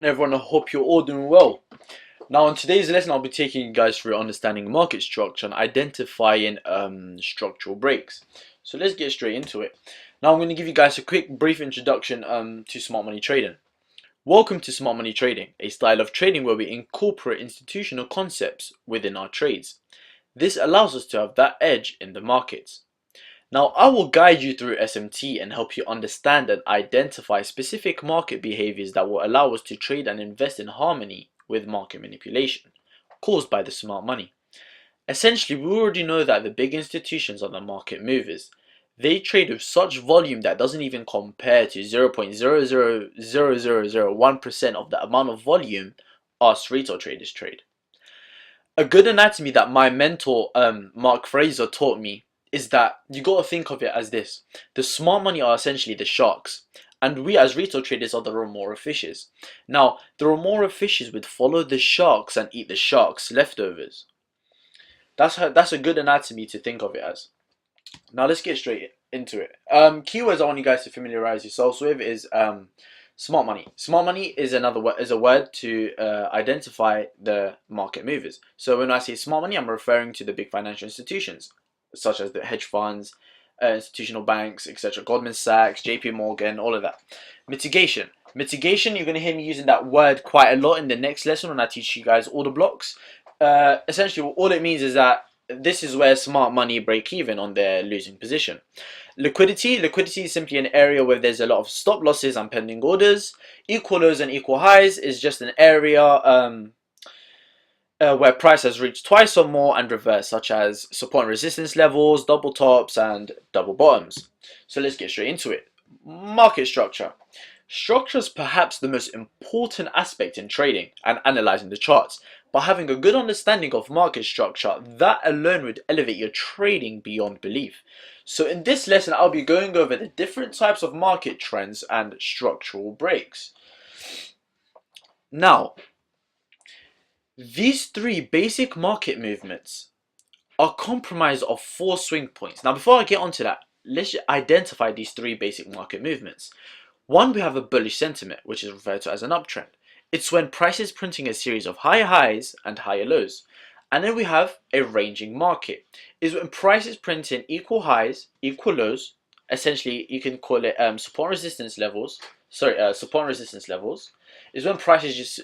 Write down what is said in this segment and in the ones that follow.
Everyone, I hope you're all doing well. Now, in today's lesson, I'll be taking you guys through understanding market structure and identifying structural breaks. So let's get straight into it. Now, I'm going to give you guys a quick, brief introduction to smart money trading. Welcome to smart money trading, a style of trading where we incorporate institutional concepts within our trades. This allows us to have that edge in the markets. Now, I will guide you through SMT and help you understand and identify specific market behaviors that will allow us to trade and invest in harmony with market manipulation caused by the smart money. Essentially, we already know that the big institutions are the market movers. They trade with such volume that doesn't even compare to 0.0000001% of the amount of volume us retail traders trade. A good anatomy that my mentor Mark Fraser taught me is that you got to think of it as this: the smart money are essentially the sharks, and we as retail traders are the remora fishes. Now, the remora fishes would follow the sharks and eat the sharks' leftovers. That's a good anatomy to think of it as. Now let's get straight into it. Keywords I want you guys to familiarize yourselves with is smart money. Smart money is a word to identify the market movers. So when I say smart money, I'm referring to the big financial institutions such as the hedge funds, institutional banks, etc. Goldman Sachs, JP Morgan, all of that. Mitigation. Mitigation, you're going to hear me using that word quite a lot in the next lesson when I teach you guys order blocks. Essentially, all it means is that this is where smart money break even on their losing position. Liquidity. Liquidity is simply an area where there's a lot of stop losses and pending orders. Equal lows and equal highs is just an area where price has reached twice or more and reversed, such as support and resistance levels, double tops, and double bottoms. So let's get straight into it. Market structure. Structure is perhaps the most important aspect in trading and analyzing the charts. By having a good understanding of market structure, that alone would elevate your trading beyond belief. So in this lesson, I'll be going over the different types of market trends and structural breaks. Now, these three basic market movements are comprised of four swing points. Now, before I get onto that, let's identify these three basic market movements. One, we have a bullish sentiment, which is referred to as an uptrend. It's when price is printing a series of higher highs and higher lows. And then we have a ranging market. Is when price is printing equal highs, equal lows. Essentially, you can call it support and resistance levels. Support and resistance levels. Is when price is just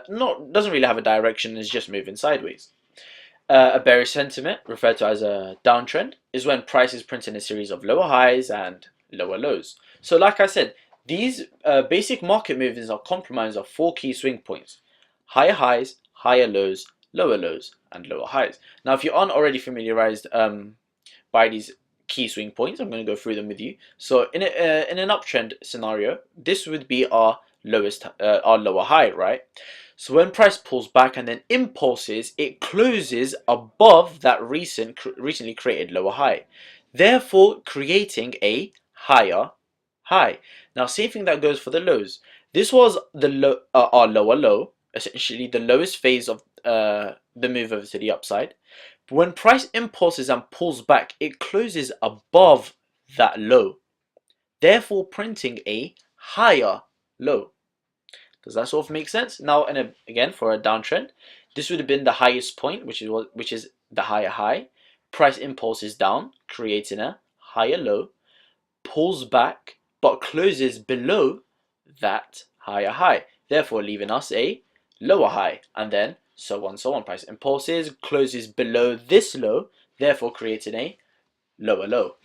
not doesn't really have a direction. It's just moving sideways. A bearish sentiment, referred to as a downtrend, is when price is printing a series of lower highs and lower lows. So like I said, these basic market movements are comprised of four key swing points: higher highs, higher lows, and lower highs. Now, if you aren't already familiarized by these key swing points, I'm going to go through them with you. So in an uptrend scenario, this would be our lower high, right? So when price pulls back and then impulses, it closes above that recently created lower high, therefore creating a higher high. Now, same thing that goes for the lows. This was our lower low, essentially the lowest phase of the move over to the upside. But when price impulses and pulls back, it closes above that low, therefore printing a higher low. Does that sort of make sense? Now, and again, for a downtrend, this would have been the highest point, which is the higher high. Price impulse is down, creating a higher low, pulls back, but closes below that higher high, therefore leaving us a lower high, and then so on, so on. Price impulses, closes below this low, therefore creating a lower low.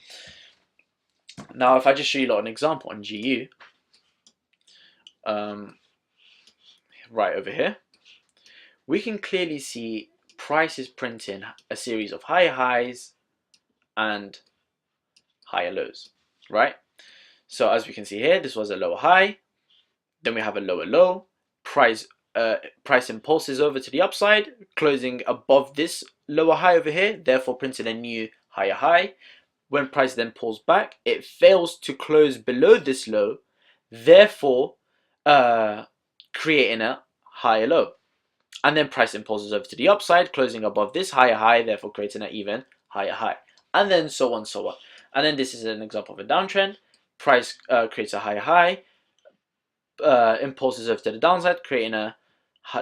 Now, if I just show you an example on GU, right over here, we can clearly see prices printing a series of higher highs and higher lows, right? So as we can see here, this was a lower high, then we have a lower low. Price impulses over to the upside, closing above this lower high over here, therefore printing a new higher high. When price then pulls back, it fails to close below this low, therefore creating a higher low. And then price impulses over to the upside, closing above this higher high, therefore creating an even higher high. And then so on, so on. And then this is an example of a downtrend. Price creates a higher high, impulses over to the downside, creating a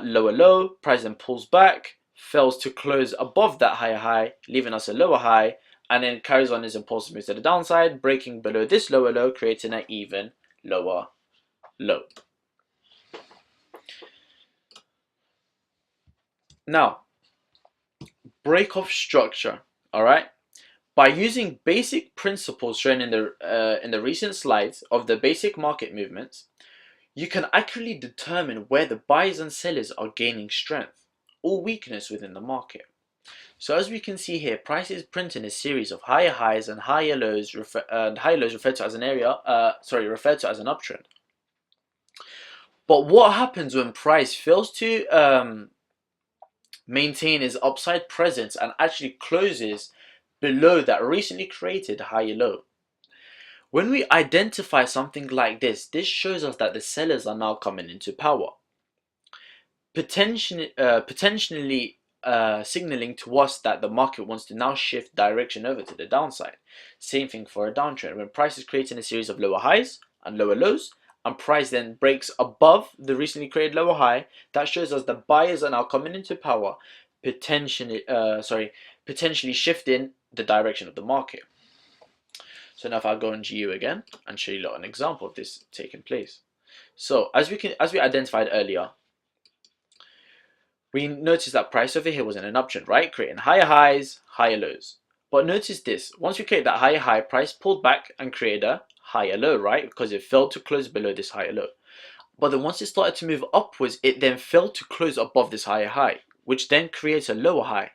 lower low. Price then pulls back, fails to close above that higher high, leaving us a lower high, and then carries on his impulsive move to the downside, breaking below this lower low, creating an even lower low. Now, break of structure. All right. By using basic principles shown in the recent slides of the basic market movements, you can accurately determine where the buyers and sellers are gaining strength or weakness within the market. So as we can see here, price is printing a series of higher highs and higher lows, referred to as an referred to as an uptrend. But what happens when price fails to maintain its upside presence and actually closes below that recently created higher low? When we identify something like this shows us that the sellers are now coming into power, potentially signaling to us that the market wants to now shift direction over to the downside. Same thing for a downtrend. When price is creating a series of lower highs and lower lows, and price then breaks above the recently created lower high, that shows us the buyers are now coming into power, potentially shifting the direction of the market. So now if I go on GU again and show you an example of this taking place. So as we identified earlier, we noticed that price over here was in an uptrend, right? Creating higher highs, higher lows. But notice this, once we create that higher high, price pulled back and created a higher low, right? Because it failed to close below this higher low. But then once it started to move upwards, it then failed to close above this higher high, which then creates a lower high.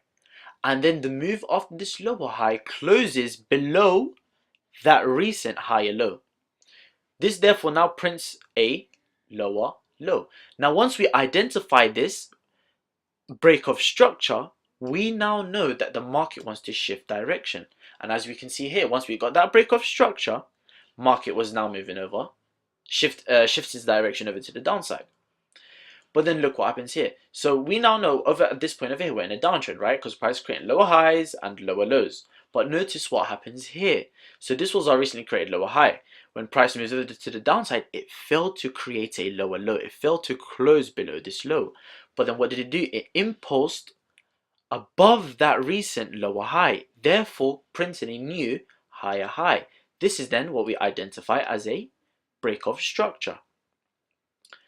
And then the move after this lower high closes below that recent higher low. This therefore now prints a lower low. Now once we identify this break of structure, we now know that the market wants to shift direction. And as we can see here, once we got that break of structure, market was now moving over, shifts its direction over to the downside. But then look what happens here. So we now know over at this point over here, we're in a downtrend, right? Because price creating lower highs and lower lows. But notice what happens here. So this was our recently created lower high. When price moves over to the downside, it failed to create a lower low. It failed to close below this low. But then what did it do? It impulsed above that recent lower high, therefore printing a new higher high. This is then what we identify as a break of structure.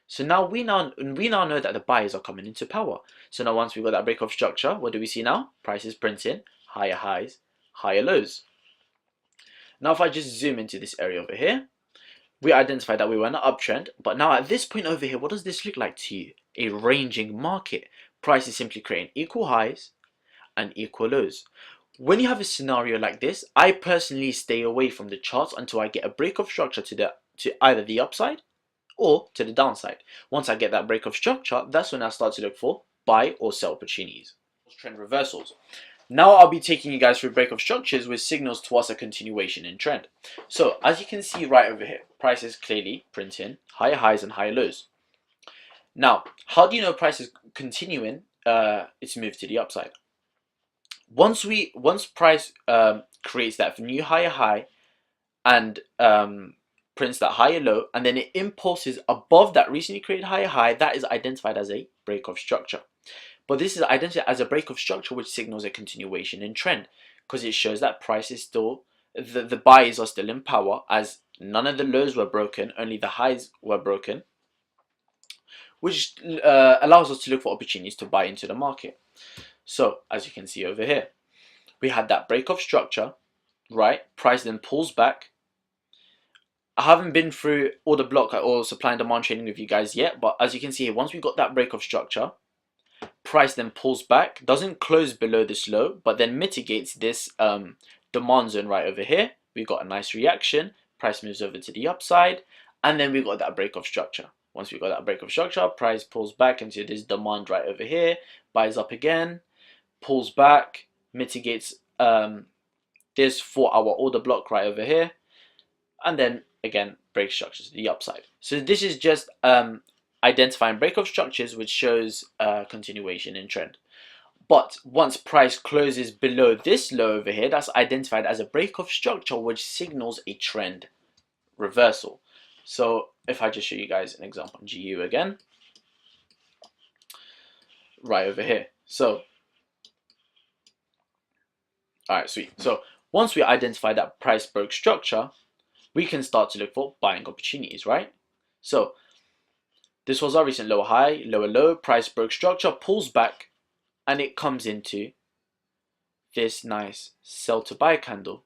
So now we now know that the buyers are coming into power. So now once we got that break of structure, what do we see now? Price is printing higher highs, higher lows. Now if I just zoom into this area over here, we identified that we were in an uptrend, but now at this point over here, what does this look like to you? A ranging market. Price is simply creating equal highs and equal lows. When you have a scenario like this, I personally stay away from the charts until I get a break of structure to either the upside or to the downside. Once I get that break of structure, that's when I start to look for buy or sell opportunities. Trend reversals. Now I'll be taking you guys through break of structures with signals towards a continuation in trend. So as you can see right over here, price is clearly printing higher highs and higher lows. Now, how do you know price is continuing its move to the upside? Once price creates that new higher high and prints that higher low, and then it impulses above that recently created higher high, that is identified as a break of structure. But this is identified as a break of structure which signals a continuation in trend, because it shows that price is still, the buyers are still in power, as none of the lows were broken, only the highs were broken, which allows us to look for opportunities to buy into the market. So as you can see over here, we had that break of structure, right? Price then pulls back. I haven't been through all the block or supply and demand trading with you guys yet, but as you can see here, once we got that break of structure, price then pulls back, doesn't close below this low, but then mitigates this demand zone right over here. We got a nice reaction, price moves over to the upside, and then we got that break of structure. Once we got that break of structure, price pulls back into this demand right over here, buys up again, pulls back, mitigates this 4-hour order block right over here, and then again break structures to the upside. So this is just identifying break of structures, which shows continuation in trend. But once price closes below this low over here, that's identified as a break of structure which signals a trend reversal. So if I just show you guys an example on GU again, right over here. So, all right, sweet. So once we identify that price broke structure, we can start to look for buying opportunities, right? So this was our recent lower high, lower low, price broke structure, pulls back, and it comes into this nice sell to buy candle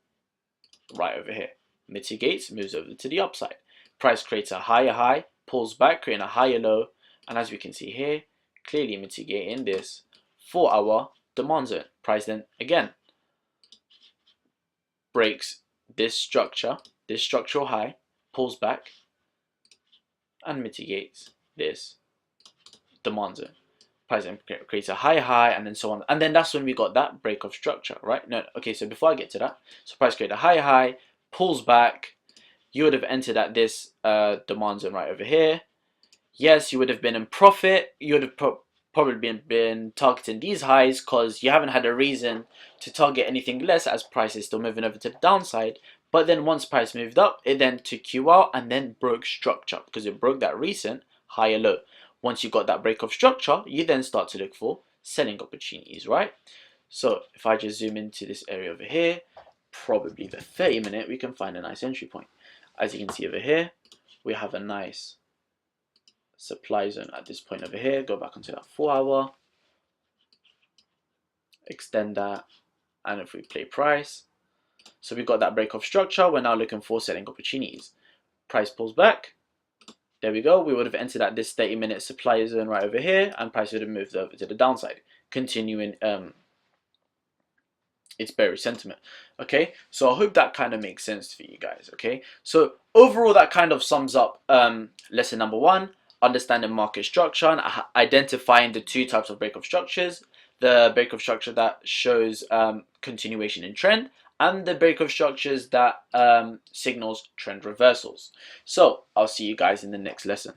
right over here. Mitigates, moves over to the upside. Price creates a higher high, pulls back, creating a higher low, and as we can see here, clearly mitigating this 4-hour demand zone. Price then again breaks this structure, this structural high, pulls back, and mitigates this demand zone. Price then creates a higher high, and then so on. And then that's when we got that break of structure, right? No, okay, so before I get to that, so price created a higher high, pulls back. You would have entered at this demand zone right over here. Yes, you would have been in profit. You would have probably been targeting these highs because you haven't had a reason to target anything less, as price is still moving over to the downside. But then once price moved up, it then took you out and then broke structure because it broke that recent higher low. Once you got that break of structure, you then start to look for selling opportunities, right? So if I just zoom into this area over here, probably the 30-minute, we can find a nice entry point. As you can see over here, we have a nice supply zone at this point over here. Go back onto that 4-hour, extend that, and if we play price, so we've got that break of structure. We're now looking for selling opportunities. Price pulls back. There we go. We would have entered at this 30-minute supply zone right over here, and price would have moved over to the downside, continuing its bearish sentiment. Okay, so I hope that kind of makes sense for you guys. Okay, so overall that kind of sums up lesson number 1, understanding market structure and identifying the 2 types of break of structures: the break of structure that shows continuation in trend, and the break of structures that signals trend reversals. So I'll see you guys in the next lesson.